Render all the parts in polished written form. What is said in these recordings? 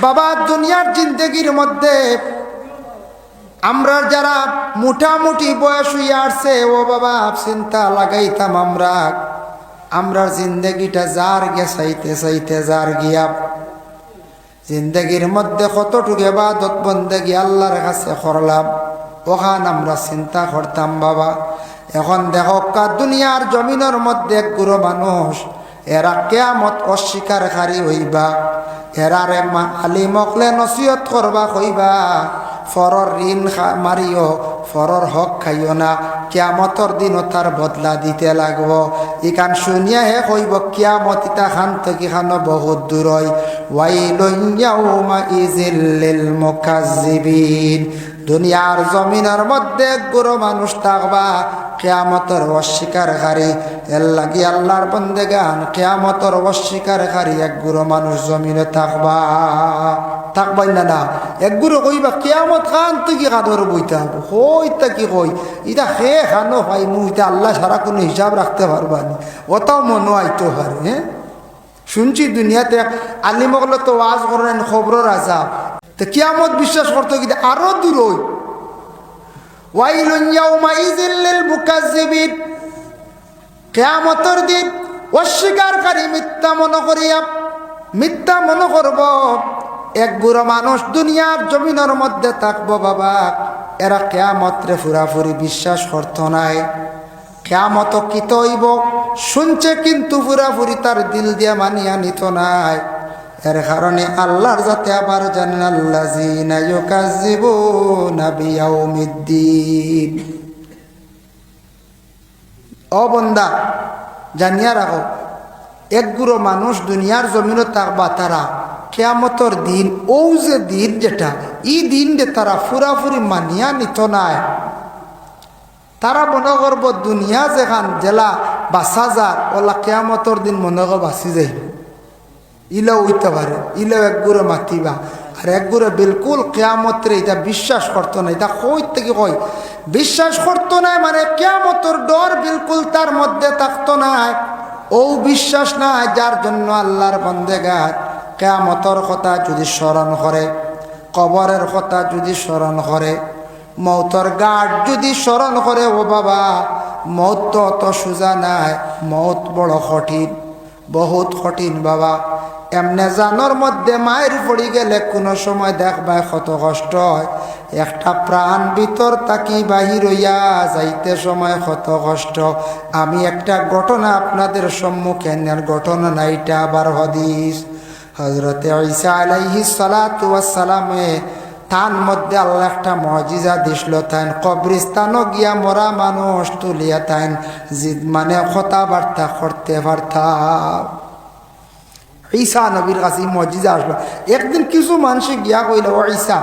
বাবা দুনিয়ার জিন্দগির মধ্যে আমরা যারা মোটামুটি বয়স হইয়া আসছে ও বাবা চিন্তা লাগাইতাম আমরা জিন্দগিটা যার চাইতে চাইতে যার গিয়া জিন্দগির মধ্যে কতটুকু ইবাদত বন্দেগি আল্লাহর কাছে করলাম ওখান আমরা চিন্তা করতাম বাবা। এখন দেখো দুনিয়ার জমিনের মধ্যে এক গুরু মানুষ এরা কিয়ামত অস্বীকারী হইবা, এরারে আলিমকলে নসিহত করবা কইবা ফরর ঋণ মারিও, ফরর হক খাইও না, কিয়ামতর দিনও তার বদলা দিতে লাগব। ইকান শুনিয়া হে কইব কিয়ামত ইতা খান থেকে খানো বহুত দূর হয়। ওয়াইলুন ইয়াউমা ইযিল লিল মুকাজ্জিবিন। দুনিয়ার জমিনের মধ্যে গুরু মানুষ থাকবা কিয়ামতের অস্বীকারী, এর লাগি আল্লাহর বন্দেগান কিয়ামতের অস্বীকারী এক গুরু মানুষ জমিনে থাকবাই না। এক গুরু কইবা কিয়ামত খান তুই কি কাদর বইতে হবো হইতা কি কই ইটা খে খানো ভাই মুইটা আল্লাহ সারা কোনো হিসাব রাখতে পারবানি, ওটাও মনে আইতো পারে। হ্যাঁ শুনছি দুনিয়াতে আলিমকলে তো ওয়াজ করেন খবরের আজাব, তো কিয়ামত বিশ্বাস করতে কিন্তু আরো দূর হই। ওয়াইলুন ইয়াউমা ইযিল লিল মুকাজ্জিবিন। কিয়ামতের দিন অস্বীকারী মিথ্যা মনে করব এক বুড়ো মানুষ দুনিয়ার জমিনের মধ্যে থাকবো বাবা। এরা কিয়ামতরে পুরাপুরি বিশ্বাস করতো নাই। কিয়ামত কি হইব শুনছে কিন্তু পুরাপুরি তার দিল দিয়া মানিয়া নিত নাই। এর কারণে আল্লাহর যাতে আবার জানেন আল্লাযীনা ইউকাজ্জিবুনা বিয়াউমিদ্দিন। ও বান্দা জানিয়া রাখো এক গুরু মানুষ দুনিয়ার জমিনে থাকবা তারা কিয়ামতের দিন ও যে দিন যেটা এই দিন যে তারা পুরাপুরি মানিয়া নিত নাই। তারা মনে করব দুনিয়া যেখান জেলা বাঁচা যার ওলা কিয়ামতের দিন মনে করব বাঁচি যাইব। ইলেও হইতে পারে, ইলেও এক গুরু মাতিবা। আর এক গুরু বিলকুল কিয়ামতরে এটা বিশ্বাস করতো না। এটা কই থেকে কই বিশ্বাস করতো না মানে কিয়ামতের ডর বিলকুল তার মধ্যে থাকতো না। ও বিশ্বাস না যার জন্য আল্লাহর বান্দেগার কিয়ামতের কথা যদি স্মরণ করে, কবরের কথা যদি স্মরণ করে, মৌতর গাঢ় যদি স্মরণ করে, ও বাবা মৌত তো অত সোজা নাই, মৌত বড় কঠিন, বহুত কঠিন বাবা। এমনে জানোর মধ্যে মায়ের পড়ি গেলে কোনো সময় দেখবায় কত কষ্ট হয়। একটা প্রাণ ভিতর তাকি বাহির হইয়া যাইতে সময় কত কষ্ট। আমি একটা ঘটনা আপনাদের সম্মুখে নেন, ঘটনা না এটা আবার হাদিস। হযরতে ঈসা আলাইহিস সালাতু ওয়াস সালামে তার মধ্যে আল্লাহ একটা মুজিজা দিছিল। তাই কবরস্থানও গিয়া মরা মানুষ তুলিয়া তাই মানে কথাবার্তা করতে পারতাম। ঈসা নবীর কাছে মুজিজা আসলো। একদিন কিছু মানুষ গিয়া কইল, ও ঈসা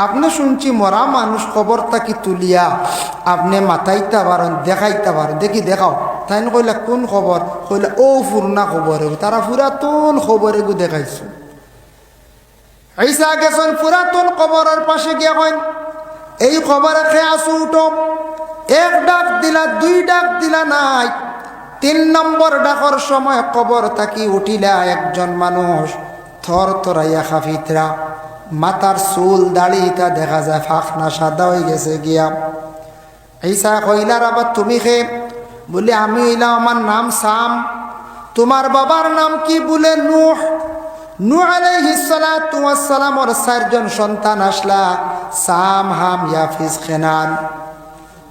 আপনি শুনছি মরা মানুষ খবর তাকি তুলিয়া আপনি মাথাইতে পারেন, দেখাইতে পারেন, দেখি দেখাও। তাই কইলা কোন খবর? কইলা ও পুরনা খবর, তারা পুরাতন খবর এগু দেখাইছো। ঈসা গেছেন পুরাতন কবরের পাশে গিয়া কইন এই খবরে খেয়ে আসু উঠো। এক ডাক দিলা, দুই ডাক দিলা নাই, 3 নম্বর ডাকর সময় কবর তাকি উঠিলা একজন মানুষ থর থরাইয়া খাফিতরা, মাথার চুল দাড়িটা দেখা যায় ফাঁকনা সাদা হয়ে গেছে গিয়া। ঈসা কইলার আবার তুমি খে? বলে আমি হইলাম, আমার নাম সাম। তোমার বাবার নাম কি? বলে নূহ। নূহ আলাইহিস সালাতু ওয়াস সালাম ওর 4 জন সন্তান আসলা, সাম, হাম, ইয়াফিস, কেনান।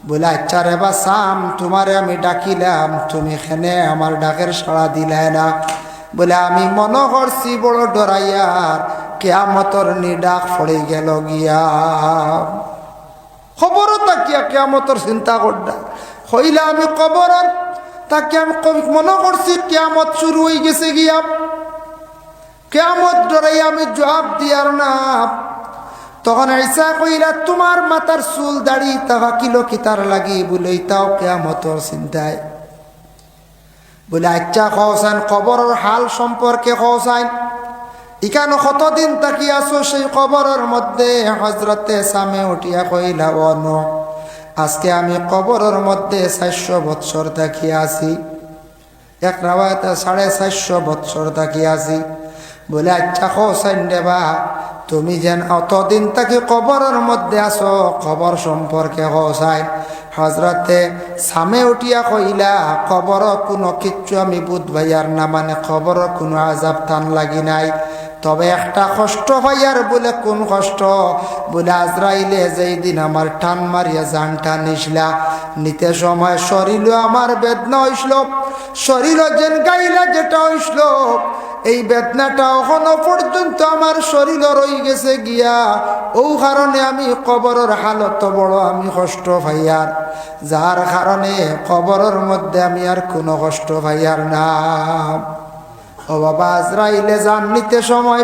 বলে আচ্ছা রে বা সাম তোমারে আমি ডাকিলাম, তুমি খেনে আমার ডাকের সাড়া দিলে না। বলে আমি মনে করছি বড় ডরাইয়ার কিয়ামতর নিডাক পড়ে গেল গিয়া। খবরও তাকিয়া কিয়ামতর চিন্তা করডা হইলা আমি কবর তাকে আমি মনে করছি কিয়ামত শুরু হয়ে গেছে গিয়া। কিয়ামত ডরাই আমি জবাব দিয়ার না। তখন ঈসা কইলা তোমার মাথার চুল দাড়ি তাহা কিলো কিতার লাগি? বলে তাও কিয়ামতর চিন্তায়। বলে আচ্ছা কওসান কবরের হাল সম্পর্কে কওসান, ইখানে কতদিন তাকি আসো সেই কবরের মধ্যে? হযরতে সামে উঠিয়া কইলা ও নূহ আজকে আমি কবরের মধ্যে 400 বৎসর তাকি আছি। এক রাওয়ায়াতে 450 বৎসর তাকি আছি। বলে আচ্ছা হোসেন দেবা তুমি যেন অতদিন তাকে কবরের মধ্যে আসো কবর সম্পর্কে হোসাইন হজরতে সামে উঠিয়া কইলা কবর কোনো কিচ্ছু আমি বুধ ভাইয়ার না মানে কবর কোনো আজাব টান লাগি নাই তবে একটা কষ্ট ভাইয়ার বলে কোন কষ্ট বলে আজরাইলে যেই দিন আমার টান মারিয়া জানটা নিসলা নিতে সময় শরীর আমার বেদনা হইসল শরীর যেন গাইলা যেটা হইসল এই বেদনাটা এখনো পর্যন্ত আমার শরীর রই গেছে গিয়া ও কারণে আমি কবরের হালত বড় আমি কষ্ট ভাইয়ার যার কারণে কবরের মধ্যে আমি আর কোনো কষ্ট ভাইয়ার না ও বাবা আজরাইলে জান নিতে সময়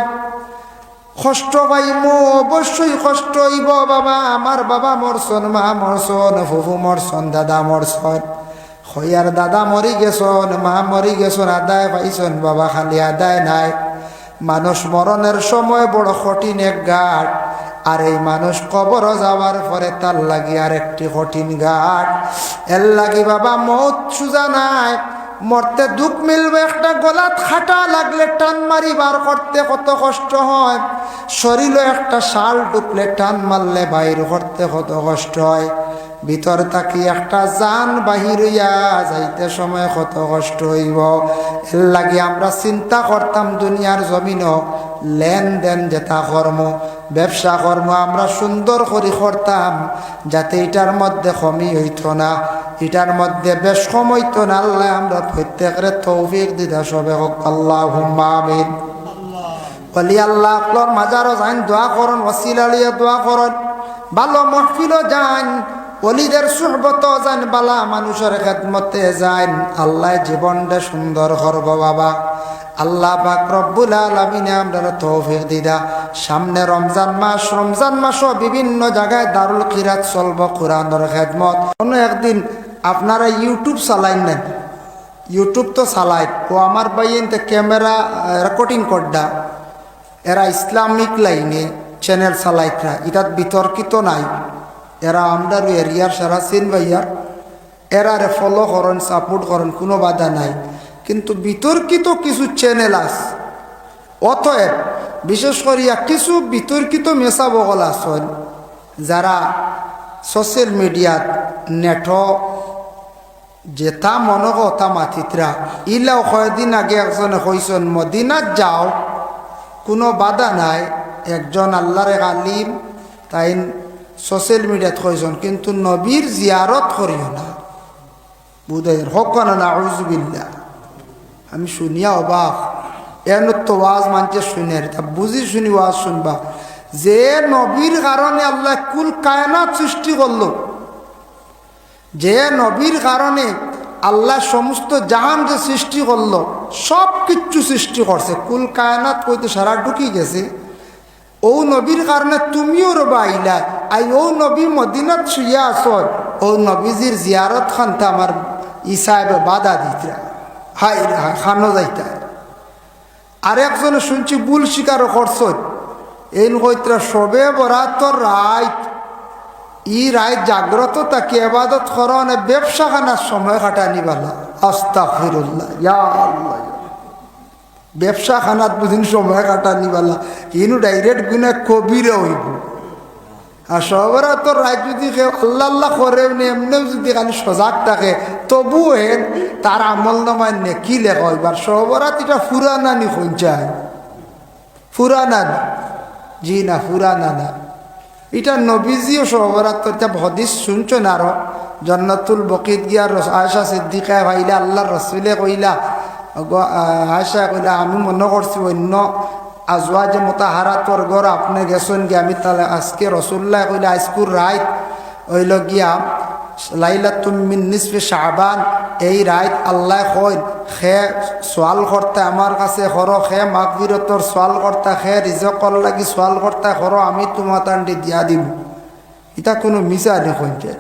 কষ্ট পাইমু অবশ্যই কষ্ট হইব বাবা আমার বাবা মরছন মা মরছন ফুফু মরছন দাদা মরছন হইয়ার দাদা মরি গেছন মা মরি গেছন আদায় পাইছন বাবা খালি আদায় নাই মানুষ মরণের সময় বড় কঠিন এক ঘাট আর এই মানুষ কবর যাওয়ার পরে তার লাগি আর একটি কঠিন ঘাট এর লাগি বাবা মৌত সুজা নাই মরতে দুঃখ মিলবে একটা গলাত খাটা লাগলে টান মারি বার করতে কত কষ্ট হয় শরীরে একটা শাল ঢুকলে টান মারলে বাইর করতে কত কষ্ট হয় ভিতর থাকি একটা জান বাহির হইয়া যাইতে সময় কত কষ্ট হইব এর লাগে আমরা চিন্তা করতাম দুনিয়ার জমিনও লেনদেন যেটা কর্ম ব্যবসা কর্ম আমরা সুন্দর করে করতাম যাতে এটার মধ্যে কমি হইত না এটার মধ্যে বেশ কম হইত না আল্লাহ আমরা প্রত্যেকের তৌফিক দিদা সবে হোক আল্লাহুম্মা আমিন বলি আল্লাহ আপনার মাজারও যান দোয়া করুন ওসিলা লিয়ে দোয়া করুন ভালো মাহফিলও যান ওলিদের সুহবত যান বালা মানুষের খেদমতে যান আল্লাহ জীবনটা সুন্দর করব বাবা আল্লাহ পাক রব্বুল আলামিন আমরা তৌফিক দিদা সামনে রমজান মাসও বিভিন্ন জায়গায় দারুল কিরাত চলব কোরআনের খেদমত কোনো একদিন আপনারা ইউটিউব চালাইন নেন ইউটিউব তো চালাই ও আমার বাইনতে ক্যামেরা রেকর্ডিং করডা এরা ইসলামিক লাইনে চ্যানেল চালাইতরা এটার বিতর্কিত নাই এরা আমরা এরিয়ার সারা সিন ভাইয়ার এরারে ফলো করেন সাপোর্ট করেন কোনো বাধা নাই কিন্তু বিতর্কিত কিছু চ্যানেল আছে অতএব বিশেষ করিয়া কিছু বিতর্কিত মেসা বগল আছেন যারা সোশ্যাল মিডিয়াত নেট যেটা মনগতা মাথিতরা ইলাও কয়েকদিন আগে একজনে কইসন মদিনাত যাও কোনো বাধা নাই একজন আল্লাহর আলিম তাই সোশ্যাল মিডিয়াত কইসন কিন্তু নবীর জিয়ারত করিও না বুধের হক না নাউজুবিল্লাহ আমি শুনিয়া অবাক এর তো ওয়াজ মানছে শুনে তা বুঝি শুনি ওয়াজ শুনবা যে নবীর কারণে আল্লাহ কুল কায়নাত সৃষ্টি করল যে নবীর কারণে আল্লাহ সমস্ত জাহান যে সৃষ্টি করল সব কিছু সৃষ্টি করছে কুল কায়নাত কইতে সারা ঢুকি গেছে ও নবীর কারণে তুমিও রবা আইলা আই ও নবী মদিনাত শুইয়া আস ও নবীজির জিয়ারত খানতে আমার ইসাহেব বাধা দিতে হাই খানো যাইতা আর একজনে শুনছি ভুল স্বীকারও করছ এই কইতরা সবে বরাতর রাত ই রাত জাগ্রত তাকে এবাদত করনে ব্যবসা খানার সময় কাটানি বালা আস্তাগফিরুল্লাহ ইয়া আল্লাহ ব্যবসা খানাত বুঝিন সময় কাটানি বালা ইনু ডাইরেক্ট গুনা কবিরে হইব আর সবরা তো রাত যদি আল্লাহ আল্লাহ করে এমনিও যদি খালি সজাগ থাকে তবু হেন তার আমল নামায় নে কি লেখা এবার সবরাত এটা ফুরানা নি খুঁজায় ফুরানা না জি না ফুরানা না এটা নবীজিও সবরাত এটা হদিস শুনছেন আরো জন্নাতুল বকিত গিয়া আয়েশা সিদ্দিকা ভাইলা আল্লাহর রসুলে কইলা আয়েশা কইলা আমি মনে করছি অন্য আজওয়াজ মুতাহারাতর ঘর আপনি গেছেন গিয়া আমি তাহলে আজকে রসুল্লাহ কইলা আজকুর রাত হইল গিয়া লাইলাতুম মিন নিসফি শাবান এই রাত আল্লাহ কইন খে সোয়াল করতে আমার কাছে করো খে মাগফিরতর সোয়াল করতে খে রিজকর লাগি সোয়াল করতে করো আমি তোমার তান্ডি দিয়া দিব এটা কোনো মিশা দেখছে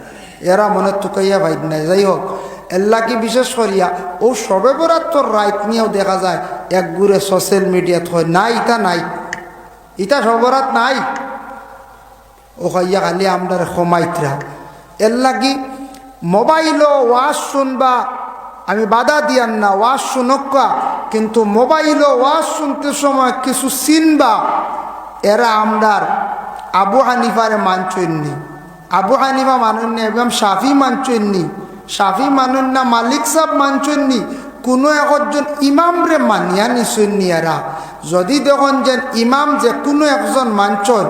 এরা মনে তুকাইয়া ভাই নাই যাই হোক এল্লা কি বিশেষ করিয়া ও সবে বরাতর রাত নিয়েও দেখা যায় এক গুড়ে সোশ্যাল মিডিয়াত হয় না ইটা নাই ইটা সবরাত নাই ও খাইয়া খালি আমরা ক্ষমাইতরা এল্লা কি মোবাইলও ওয়াজ শুনবা আমি বাধা দিয়ান না, ওয়াজ শুনক্কা, কিন্তু মোবাইলও ওয়াজ শুনতে সময় কিছু চিনবা। এরা আমরার আবু হানিফারে মানচইননি, আবু হানিফা মানুন না, এবং শাফি মানচইননি, শাফি মানুন না, মালিক সাহেব মানচইননি, কোনো একজন ইমামরে মানিয়া নিচইননি। এরা যদি দেখুন যে ইমাম যে কোনো একজন মানচন,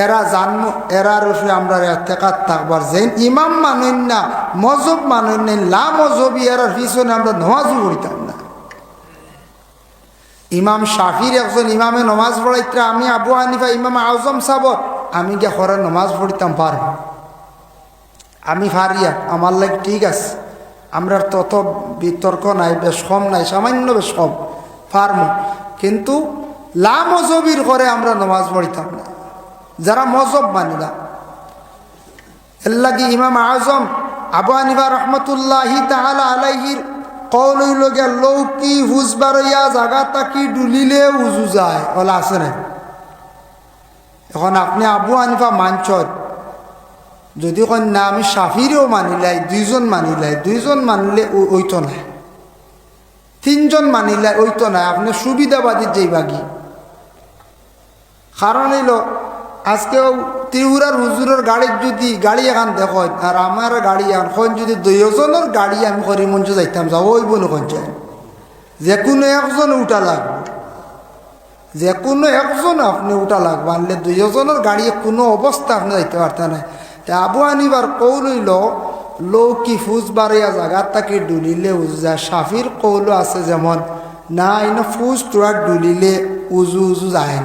এরা জানম এরার উপরে আমরা এতেকাত থাকবার যে ইমাম মানুন না, মজহব মানুন না, লা মজহবি এরার পিছনে আমরা নমাজও পড়িতাম না। ইমাম শাফির একজন ইমামে নমাজ পড়াইতে, আমি আবু হানিফা ইমাম আজম সাহেব আমি গিয়ে ঘরে নমাজ পড়িতাম পারব, আমি ফারিয়া, আমার লাগ ঠিক আছে, আমরা তত বিতর্ক নাই, বেশ কম নাই, সামান্য বেশ কম পারব, কিন্তু লা মজহবির ঘরে আমরা নমাজ পড়িতাম না, যারা মজহব মানে না। এর লাগি ইমাম আজম আবু হানিফা রহমতুল্লাহি তাআলা আলাইহির কওল হইল গিয়া লৌকি হুজবারইয়া জাগা তাকি ডুলিলে উজু যায়, ওলা আছে না। এখন আপনি আবু হানিফা মানচর, যদি কন না আমি শাফিরেও মানিলাই, দুইজন মানিলাই, দুইজন মানিলে ওইতো না, তিনজন মানিলাই ওইতো না, আপনি সুবিধাবাদী যেই বাগি। কারণ হইল আজকেও ত্রিপুরার হুজুরের গাড়ির যদি গাড়ি এখন দেখো, আর আমার গাড়ি এখন যদি দুইজনের গাড়ি আমি করিমঞ্চ যাইতাম, যাবো ওই বলে কঞ্চায় যে কোনো একজন উঠা লাগবে, যে কোনো একজন আপনি উঠা লাগবে, আনলে দুইজনের গাড়ি কোনো অবস্থা আপনি যাইতে পারতেন না। আবু হানিফার কৌল হইল লৌকি ফুজ বাড়িয়া জায়গার তাকে ডুলিলে উজু যায়। শাফির কৌল আছে যেমন না, ফুজ তোরা ডুলিলে উজু যায় না।